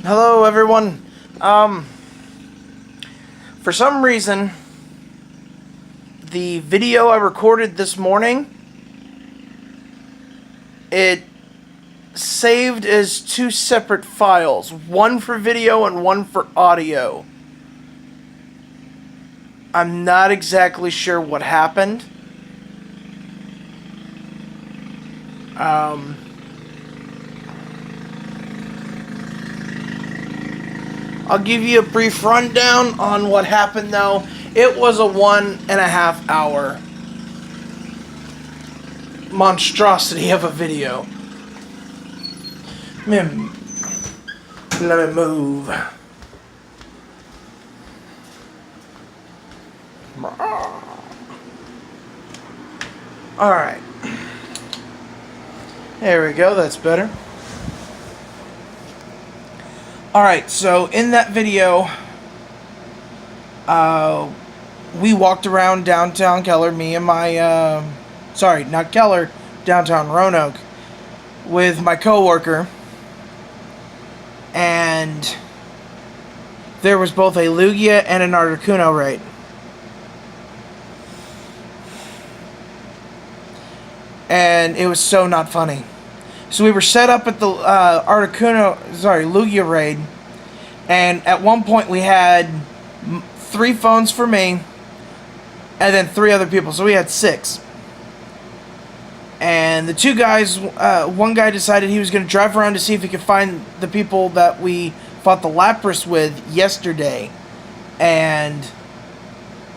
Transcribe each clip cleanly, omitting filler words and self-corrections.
Hello, everyone. For some reason, the video I recorded this morning, it saved as two separate files, one for video and one for audio. I'm not exactly sure what happened. I'll give you a brief rundown on what happened, though. It was a 1.5 hour monstrosity of a video. Let me move. Alright. There we go, that's better. Alright, so in that video, we walked around downtown Keller, me and my, sorry, not Keller, downtown Roanoke, with my coworker, and there was both a Lugia and an Articuno raid. And it was so not funny. So we were set up at the Lugia raid, and at one point we had 3 phones for me, and then 3 other people, so we had 6. And the 2 guys, one guy decided he was going to drive around to see if he could find the people that we fought the Lapras with yesterday, and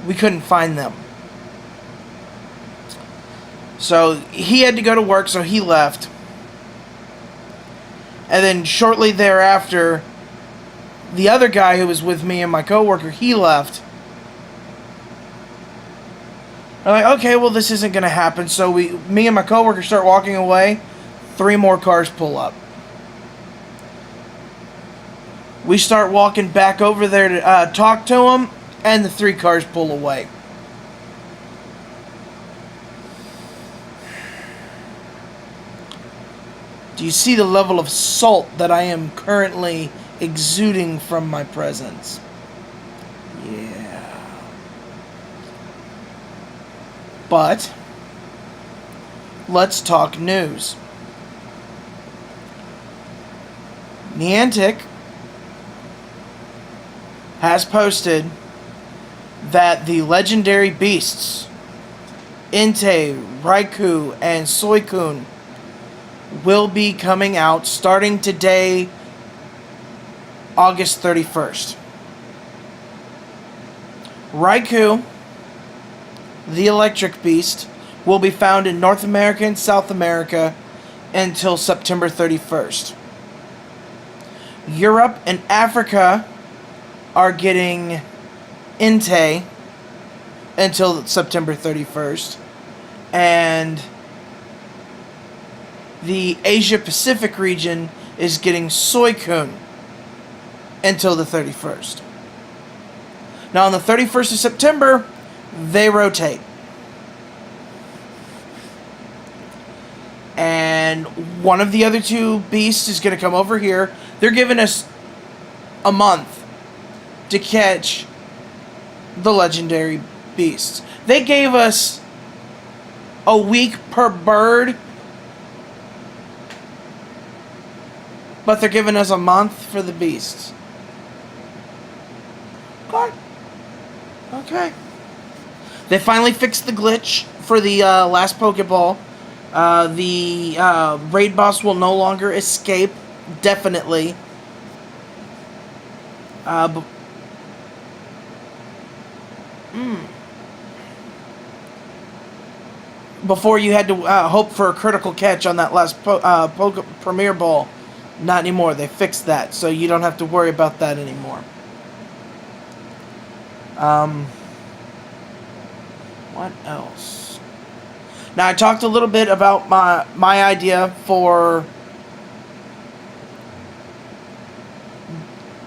we couldn't find them. So he had to go to work, so he left. And then shortly thereafter, the other guy who was with me and my coworker, he left. I'm like, okay, well, this isn't going to happen. So me and my coworker start walking away. 3 more cars pull up. We start walking back over there to talk to them, and the 3 cars pull away. Do you see the level of salt that I am currently exuding from my presence? Yeah. But let's talk news. Niantic has posted that the legendary beasts Entei, Raikou, and Suicune will be coming out starting today, August 31st. Raikou, the electric beast, will be found in North America and South America until September 31st. Europe and Africa are getting Entei until September 31st. And the Asia Pacific region is getting Suicune until the 31st. Now on the 31st of September, they rotate. And one of the other 2 beasts is going to come over here. They're giving us a month to catch the legendary beasts. They gave us a week per bird, but they're giving us a month for the beasts. Okay. They finally fixed the glitch for the last Pokeball. The raid boss will no longer escape, definitely. Before you had to hope for a critical catch on that last Premier Ball. Not anymore. They fixed that, so you don't have to worry about that anymore. What else? Now, I talked a little bit about my idea for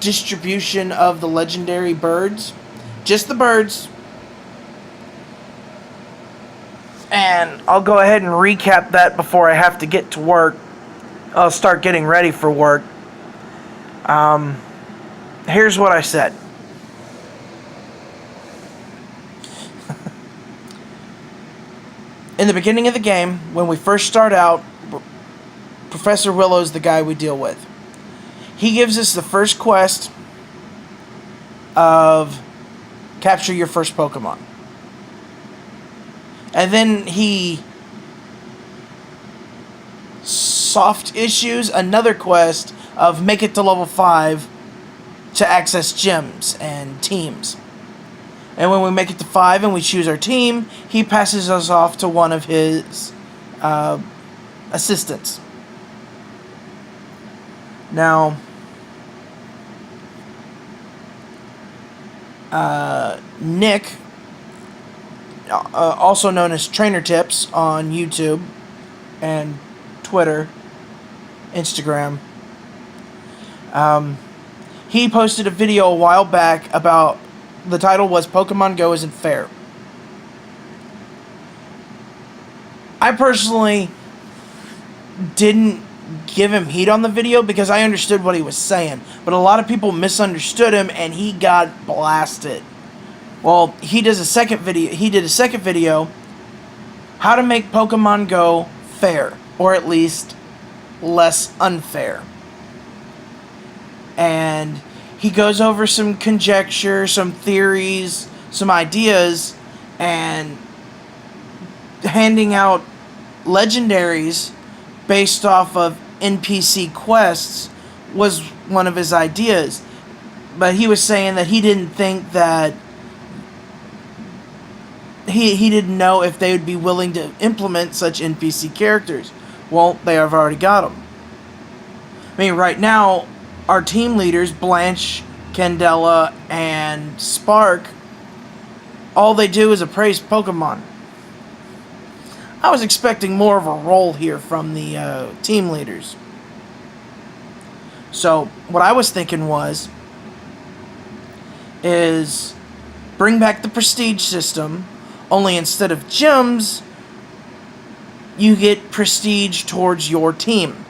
distribution of the legendary birds. Just the birds. And I'll go ahead and recap that before I have to get to work. I'll start getting ready for work. Here's what I said. In the beginning of the game, when we first start out, Professor Willow's the guy we deal with. He gives us the first quest of capture your first Pokemon. And then he soft issues another quest of make it to level 5 to access gyms and teams. And when we make it to 5 and we choose our team, he passes us off to one of his assistants. Now, Nick, also known as Trainer Tips on YouTube and Twitter, Instagram, he posted a video a while back about, the title was Pokemon Go Isn't Fair. I personally didn't give him heat on the video because I understood what he was saying, but a lot of people misunderstood him and he got blasted. Well, he did a second video, how to make Pokemon Go fair, or at least less unfair. And he goes over some conjecture, some theories, some ideas, and handing out legendaries based off of NPC quests was one of his ideas. But he was saying that he didn't think that he didn't know if they would be willing to implement such NPC characters. Well, they have already got them. I mean, right now, our team leaders, Blanche, Candela, and Spark, all they do is appraise Pokemon. I was expecting more of a role here from the team leaders. So, what I was thinking is bring back the prestige system, only instead of gyms, you get prestige towards your team.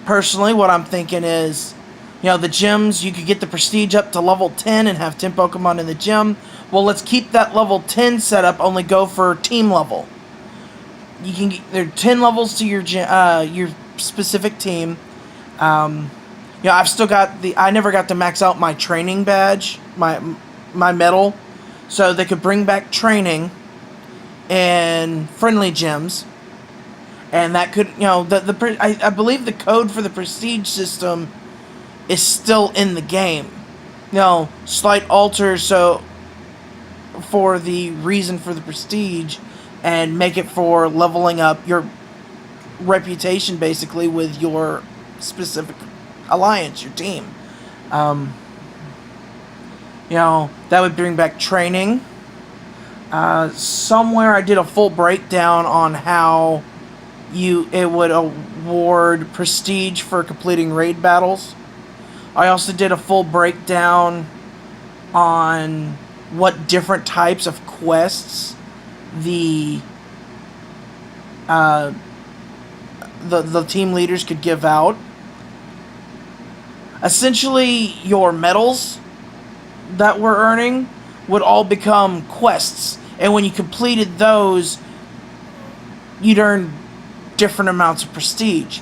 Personally, what I'm thinking is, the gyms, you could get the prestige up to level 10 and have 10 Pokemon in the gym. Well, let's keep that level 10 setup, only go for team level. You can get, there are 10 levels to your specific team. I've still got I never got to max out my training badge, my medal, so they could bring back training in friendly gyms. And that could, I believe the code for the prestige system is still in the game. Slight alter for the reason for the prestige and make it for leveling up your reputation basically with your specific alliance, your team. That would bring back training. Somewhere I did a full breakdown on how it would award prestige for completing raid battles. I also did a full breakdown on what different types of quests the team leaders could give out. Essentially, your medals that we're earning would all become quests, and when you completed those, you'd earn different amounts of prestige.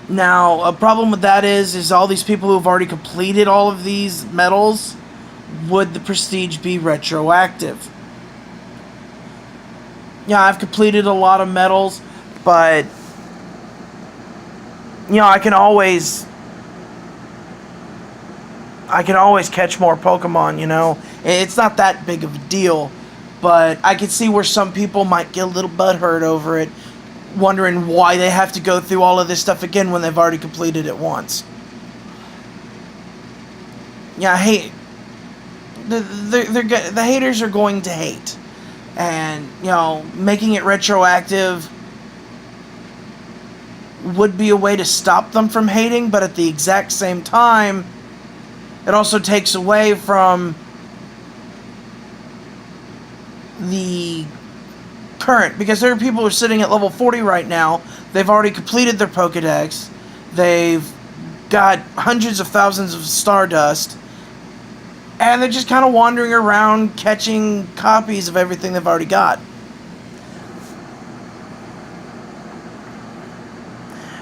Now, a problem with that is all these people who have already completed all of these medals, would the prestige be retroactive? I've completed a lot of medals, but I can always catch more Pokemon, It's not that big of a deal, but I can see where some people might get a little butthurt over it, wondering why they have to go through all of this stuff again when they've already completed it once. Hey, the haters are going to hate. And, making it retroactive would be a way to stop them from hating, but at the exact same time, it also takes away from the current, because there are people who are sitting at level 40 right now. They've already completed their Pokedex. They've got hundreds of thousands of Stardust. And they're just kind of wandering around catching copies of everything they've already got.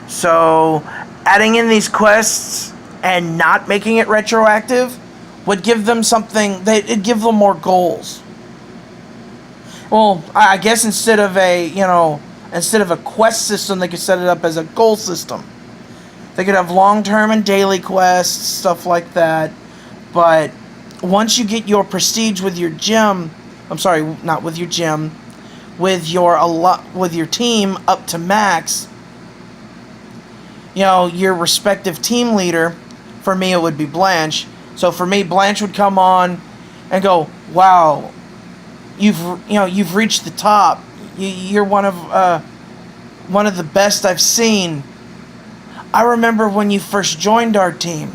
So, adding in these quests and not making it retroactive would give them something, it'd give them more goals. Well, I guess instead of a quest system, they could set it up as a goal system. They could have long-term and daily quests, stuff like that. But once you get your prestige with your gym, I'm sorry, not with your gym, with your team up to max, your respective team leader, for me it would be Blanche. So for me, Blanche would come on and go, "Wow, you've reached the top. You're one of the best I've seen. I remember when you first joined our team."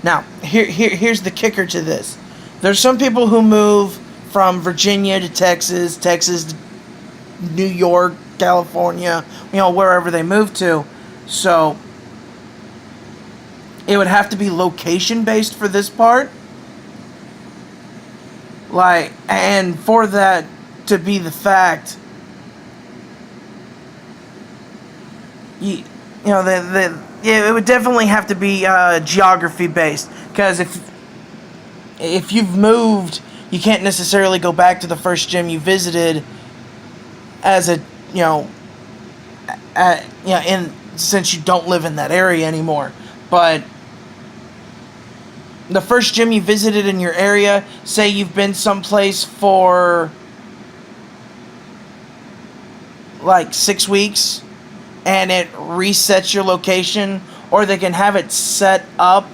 Now, here's the kicker to this. There's some people who move from Virginia to Texas to New York, California, wherever they move to. So it would have to be location based for this part. And for that to be the fact, it would definitely have to be geography based, because if you've moved, you can't necessarily go back to the first gym you visited as since you don't live in that area anymore. But the first gym you visited in your area, say you've been someplace for like 6 weeks, and it resets your location, or they can have it set up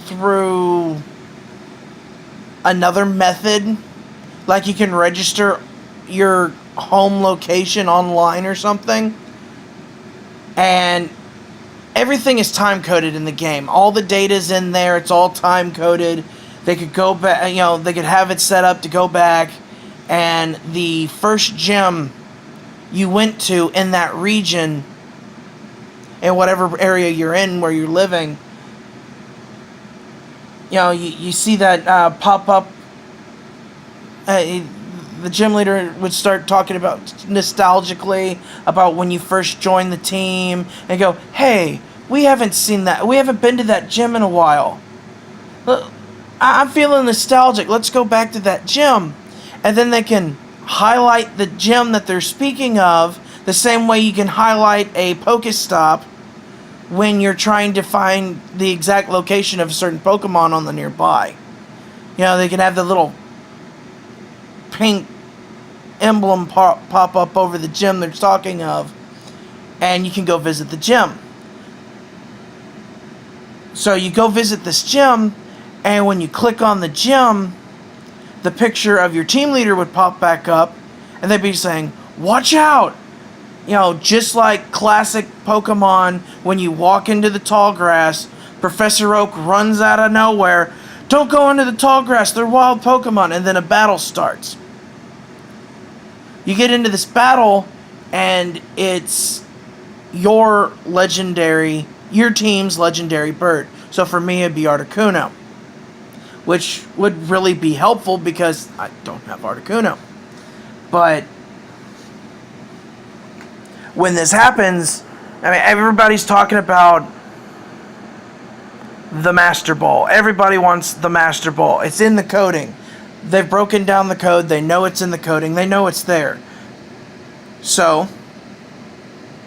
through another method, like you can register your home location online or something, and everything is time coded in the game. All the data's in there. It's all time coded. They could go back. They could have it set up to go back, and the first gym you went to in that region, in whatever area you're in where you're living, you see that pop up. The gym leader would start talking about nostalgically about when you first joined the team, and go, "Hey, we haven't seen that. We haven't been to that gym in a while. I'm feeling nostalgic. Let's go back to that gym." And then they can highlight the gym that they're speaking of, the same way you can highlight a Pokestop when you're trying to find the exact location of a certain Pokemon on the nearby. They can have the little pink emblem pop up over the gym they're talking of, and you can go visit the gym. So you go visit this gym, and when you click on the gym, the picture of your team leader would pop back up, and they'd be saying, "Watch out!" Just like classic Pokemon, when you walk into the tall grass, Professor Oak runs out of nowhere, "Don't go into the tall grass, they're wild Pokemon," and then a battle starts. You get into this battle, and it's your team's legendary bird. So for me, it'd be Articuno, which would really be helpful because I don't have Articuno. But when this happens, everybody's talking about the Master Ball. Everybody wants the Master Ball. It's in the coding. They've broken down the code. They know it's in the coding. They know it's there. So,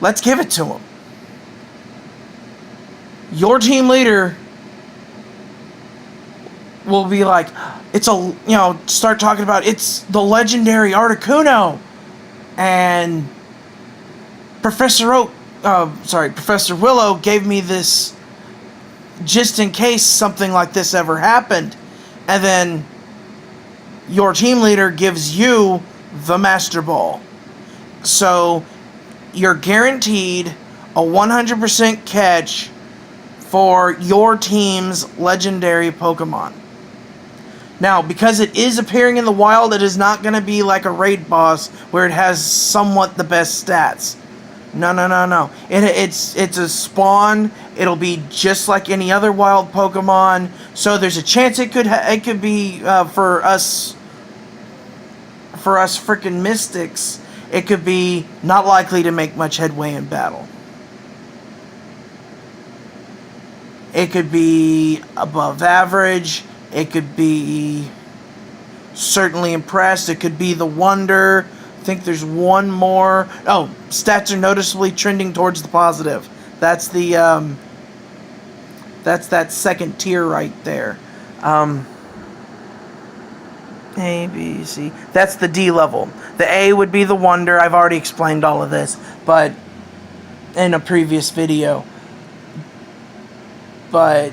let's give it to them. Your team leader will be like, start talking about, "It's the legendary Articuno." And Professor Willow gave me this just in case something like this ever happened. And then your team leader gives you the Master Ball. So you're guaranteed a 100% catch for your team's legendary Pokemon. Now, because it is appearing in the wild, it is not going to be like a raid boss where it has somewhat the best stats. No. It's a spawn. It'll be just like any other wild Pokemon. So there's a chance it could be for us freaking mystics. It could be not likely to make much headway in battle. It could be above average. It could be certainly impressed. It could be the wonder. I think there's one more. Oh, stats are noticeably trending towards the positive. That's the that's that second tier right there. A, B, C. That's the D level. The A would be the wonder. I've already explained all of this, but in a previous video. But,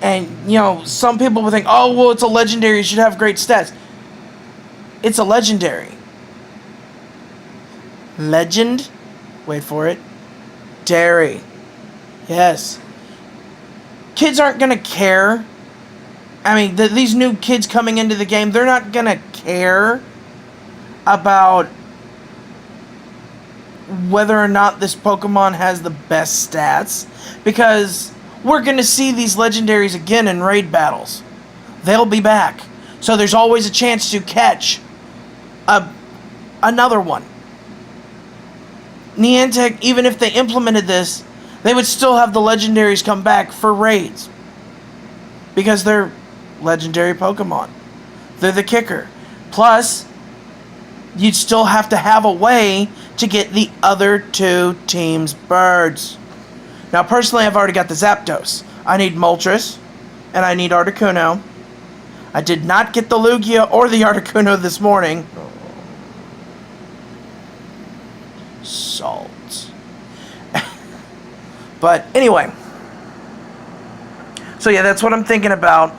and, you know, some people would think, oh, well, it's a legendary, it should have great stats. It's a legendary. Legend? Wait for it. Dairy. Yes. Kids aren't going to care. I mean, these new kids coming into the game, they're not going to care about whether or not this Pokemon has the best stats, because we're going to see these legendaries again in raid battles. They'll be back. So there's always a chance to catch another one. Niantic, even if they implemented this, they would still have the legendaries come back for raids. Because they're legendary Pokemon. They're the kicker. Plus, you'd still have to have a way to get the other two teams' birds. Now, personally, I've already got the Zapdos. I need Moltres, and I need Articuno. I did not get the Lugia or the Articuno this morning. Salt. But anyway. So yeah, that's what I'm thinking about.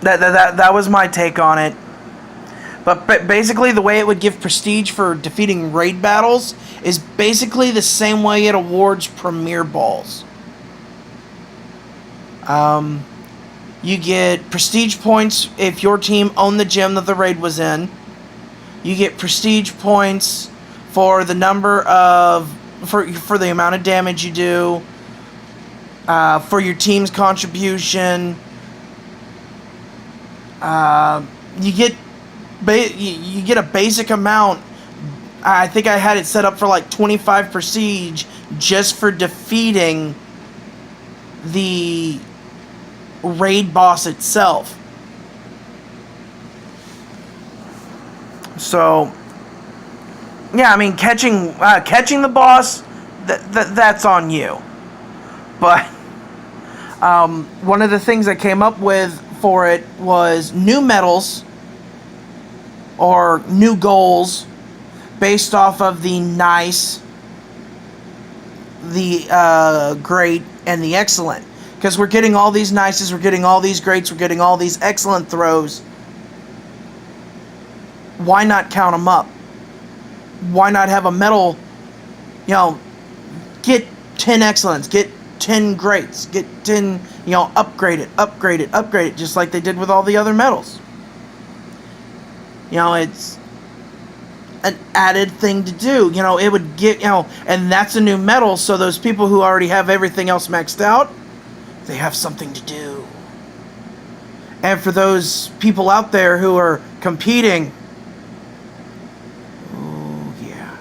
That was my take on it. But basically, the way it would give prestige for defeating raid battles is basically the same way it awards Premier Balls. You get prestige points if your team owned the gym that the raid was in. You get prestige points for the number of for the amount of damage you do. For your team's contribution. You get a basic amount. I think I had it set up for like 25 prestige just for defeating the raid boss itself. So yeah, I mean, catching the boss, that's on you. But one of the things I came up with for it was new medals or new goals based off of the nice, the great, and the excellent. Because we're getting all these nices, we're getting all these greats, we're getting all these excellent throws. Why not count them up? Why not have a medal, you know, get 10 excellents, get 10 greats, get 10, you know, upgrade it, just like they did with all the other medals. You know, it's an added thing to do. You know, it would get, you know, and that's a new medal, so those people who already have everything else maxed out, they have something to do. And for those people out there who are competing, oh yeah.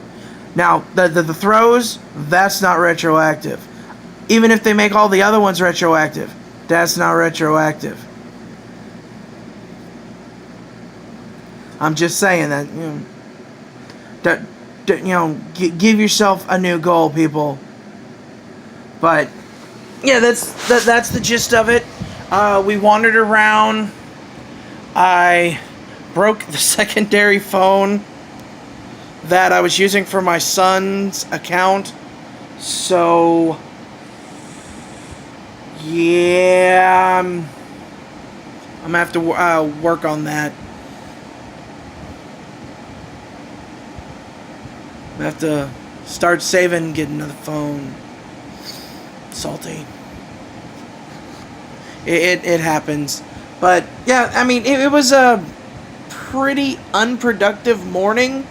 Now, the throws, that's not retroactive. Even if they make all the other ones retroactive, that's not retroactive. I'm just saying that, you know, give yourself a new goal, people. But yeah, that's the gist of it. We wandered around. I broke the secondary phone that I was using for my son's account. So yeah, I'm gonna have to work on that. I have to start saving and get another phone. Salty. It happens. But yeah, I mean, it was a pretty unproductive morning.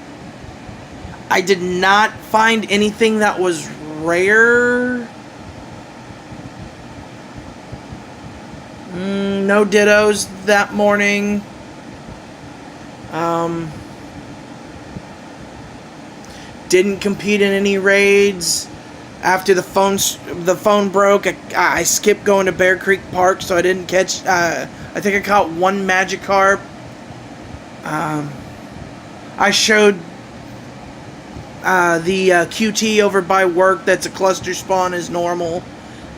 I did not find anything that was rare. No dittos that morning. Didn't compete in any raids. After the phone broke, I skipped going to Bear Creek Park, so I didn't catch. I think I caught one Magikarp. I showed the QT over by work. That's a cluster spawn as normal.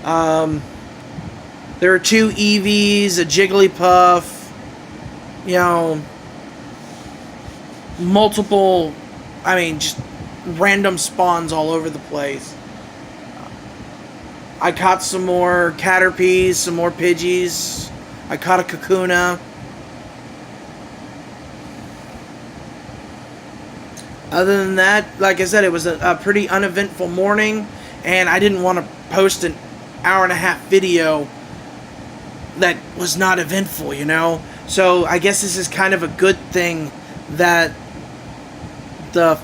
There are 2 Eevees, a Jigglypuff. You know, multiple. I mean, just random spawns all over the place. I caught some more Caterpies, some more Pidgeys. I caught a Kakuna. Other than that, like I said, it was a pretty uneventful morning, and I didn't want to post an hour-and-a-half video that was not eventful, you know? So I guess this is kind of a good thing that the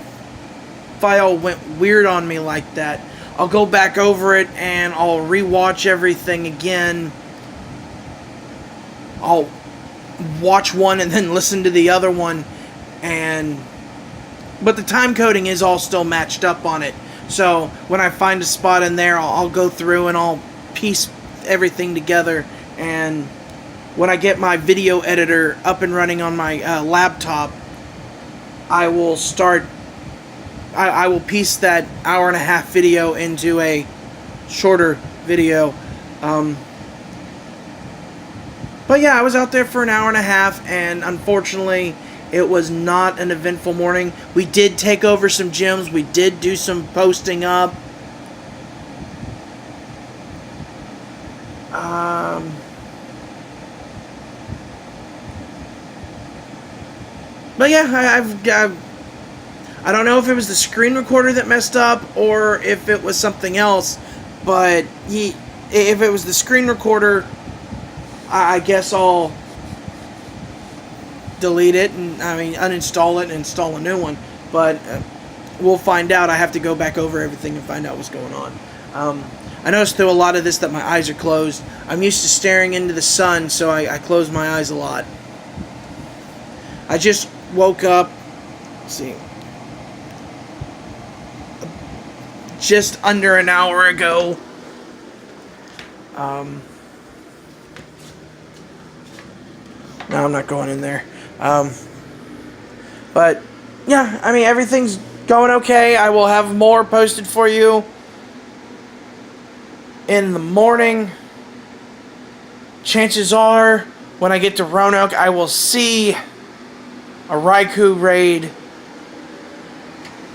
file went weird on me like that. I'll go back over it and I'll rewatch everything again. I'll watch one and then listen to the other one, but the time coding is all still matched up on it. So when I find a spot in there, I'll go through and I'll piece everything together. And when I get my video editor up and running on my laptop, I will I will piece that hour-and-a-half video into a shorter video. But yeah, I was out there for an hour and a half, and unfortunately, it was not an eventful morning. We did take over some gyms. We did do some posting up. But yeah, I don't know if it was the screen recorder that messed up or if it was something else, but if it was the screen recorder, I guess I'll delete it and uninstall it and install a new one. But we'll find out. I have to go back over everything and find out what's going on. I noticed through a lot of this that my eyes are closed. I'm used to staring into the sun, so I close my eyes a lot. I just woke up. Let's see. Just under an hour ago. No, I'm not going in there. But yeah, I mean, everything's going okay. I will have more posted for you in the morning. Chances are, when I get to Roanoke, I will see a Raikou raid.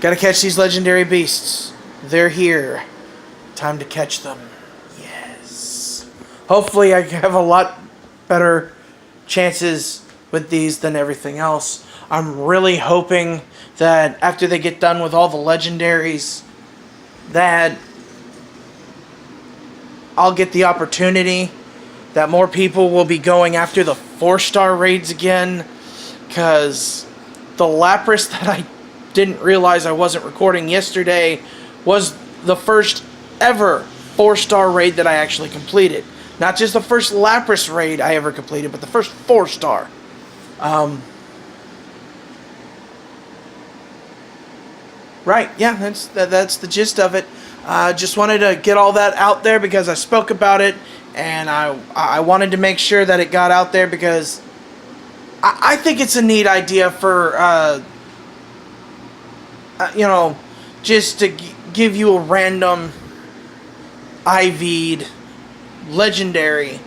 Gotta catch these legendary beasts. They're here. Time to catch them. Yes. Hopefully I have a lot better chances with these than everything else. I'm really hoping that after they get done with all the legendaries, that I'll get the opportunity, that more people will be going after the 4-star raids again, because the Lapras that I didn't realize I wasn't recording yesterday was the first ever 4-star raid that I actually completed. Not just the first Lapras raid I ever completed, but the first 4-star. Right, yeah, that's the gist of it. Just wanted to get all that out there because I spoke about it, and I wanted to make sure that it got out there because I think it's a neat idea for, just to give you a random IV'd legendary.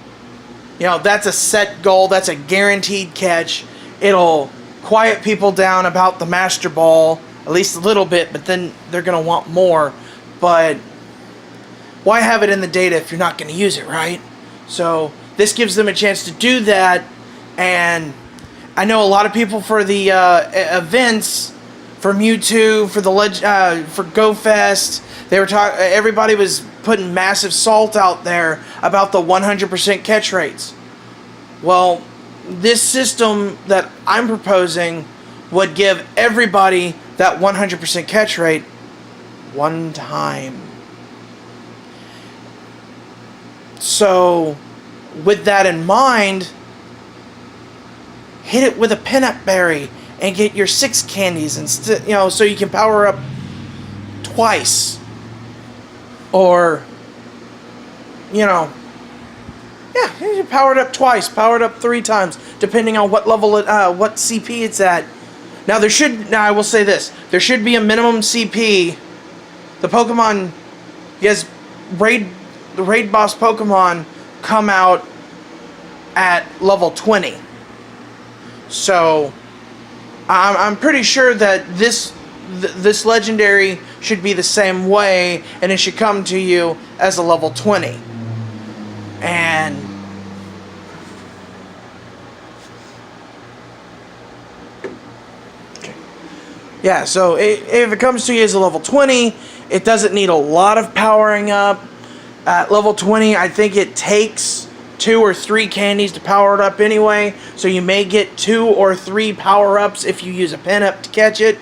That's a set goal. That's a guaranteed catch. It'll quiet people down about the Master Ball, at least a little bit, but then they're going to want more. But why have it in the data if you're not going to use it, right? So this gives them a chance to do that. And I know a lot of people for the events, for Mewtwo, for the for GoFest, they were everybody was putting massive salt out there about the 100% catch rates. Well, this system that I'm proposing would give everybody that 100% catch rate one time. So, with that in mind, hit it with a pinup berry and get your 6 candies instead, so you can power up twice. Or, you powered up twice, powered up 3 times, depending on what level what CP it's at. Now I will say this, there should be a minimum CP. The Pokemon, yes, the raid boss Pokemon come out at level 20. So, I'm pretty sure that this legendary should be the same way, and it should come to you as a level 20. And yeah, so if it comes to you as a level 20, it doesn't need a lot of powering up. At level 20, I think it takes 2 or 3 candies to power it up anyway, so you may get 2 or 3 power-ups if you use a pinup to catch it.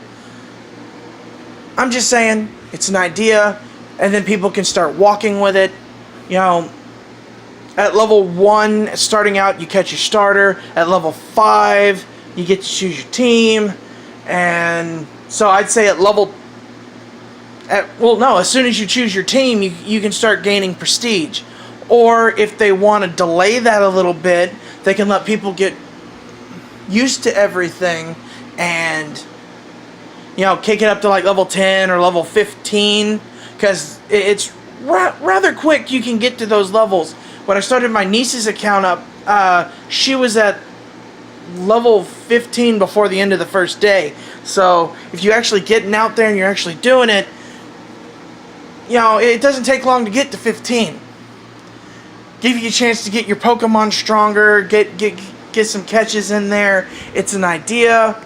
I'm just saying, it's an idea, and then people can start walking with it. At level 1, starting out, you catch your starter. At level 5, you get to choose your team. And so I'd say as soon as you choose your team, you can start gaining prestige. Or if they want to delay that a little bit, they can let people get used to everything and, kick it up to like level 10 or level 15, because it's rather quick you can get to those levels. When I started my niece's account up, she was at level 15 before the end of the first day. So if you're actually getting out there and you're actually doing it, it doesn't take long to get to 15. Give you a chance to get your Pokemon stronger, get some catches in there. It's an idea.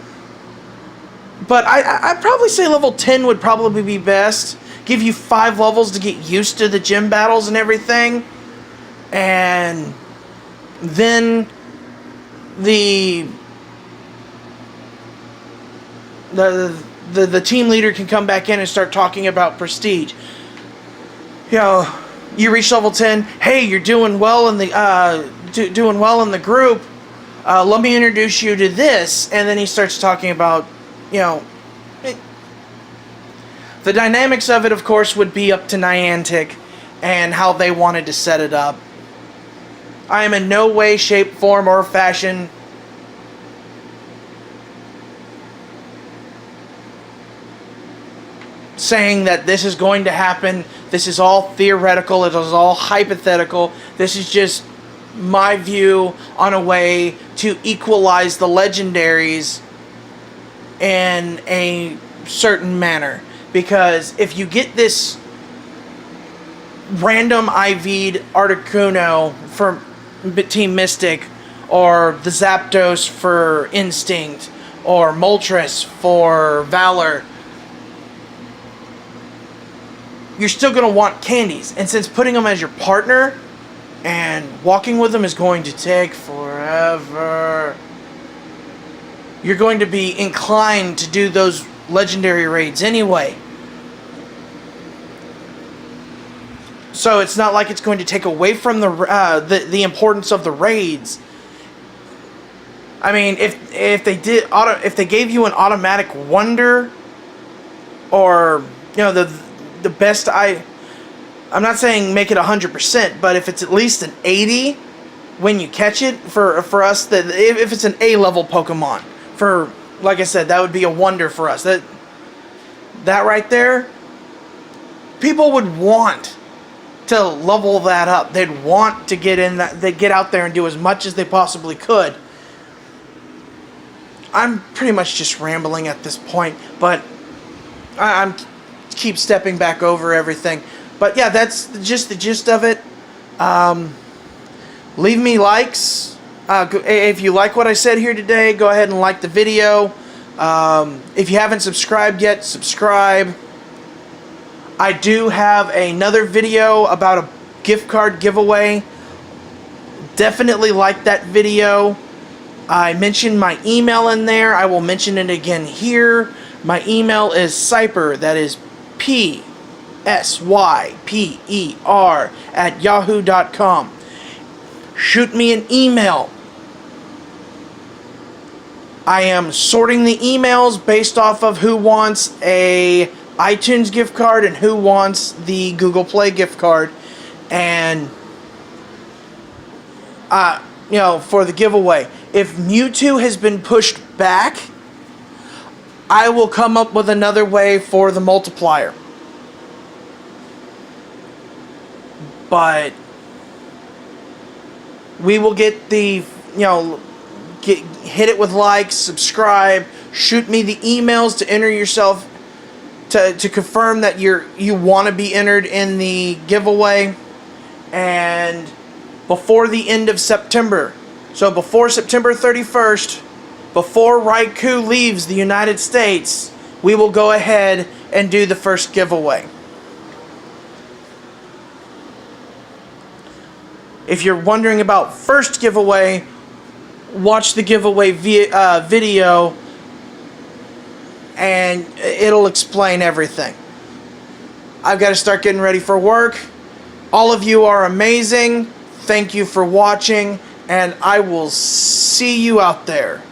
But I'd probably say level 10 would probably be best. Give you 5 levels to get used to the gym battles and everything. And then the team leader can come back in and start talking about prestige. You reach level 10. Hey, you're doing well in the group. Let me introduce you to this, and then he starts talking about, the dynamics of it. Of course, would be up to Niantic and how they wanted to set it up. I am in no way, shape, form, or fashion saying that this is going to happen. This is all theoretical. It is all hypothetical. This is just my view on a way to equalize the legendaries in a certain manner. Because if you get this random IV'd Articuno for Team Mystic, or the Zapdos for Instinct, or Moltres for Valor, you're still going to want candies. And since putting them as your partner and walking with them is going to take forever, you're going to be inclined to do those legendary raids anyway. So it's not like it's going to take away from the importance of the raids. I mean, if they gave you an automatic wonder, or the best, I'm not saying make it 100%, but if it's at least an 80 when you catch it, for us, that if it's an A level Pokemon, for, like I said, that would be a wonder for us. That right there, people would want to level that up. They'd want to get in that. They'd get out there and do as much as they possibly could. I'm pretty much just rambling at this point, but I'm keep stepping back over everything. But yeah, that's just the gist of it. Leave me likes. If you like what I said here today, go ahead and like the video. If you haven't subscribed yet, subscribe. I do have another video about a gift card giveaway. Definitely like that video. I mentioned my email in there. I will mention it again here. My email is Syper, that is PSYPER @yahoo.com. Shoot me an email. I am sorting the emails based off of who wants a iTunes gift card and who wants the Google Play gift card. And, for the giveaway. If Mewtwo has been pushed back, I will come up with another way for the multiplier. But we will get the, hit it with likes, subscribe, shoot me the emails to enter yourself, to confirm that you want to be entered in the giveaway. And before the end of September, so before September 31st, before Raikou leaves the United States, we will go ahead and do the first giveaway. If you're wondering about first giveaway, watch the giveaway video and it'll explain everything. I've got to start getting ready for work. All of you are amazing. Thank you for watching, and I will see you out there.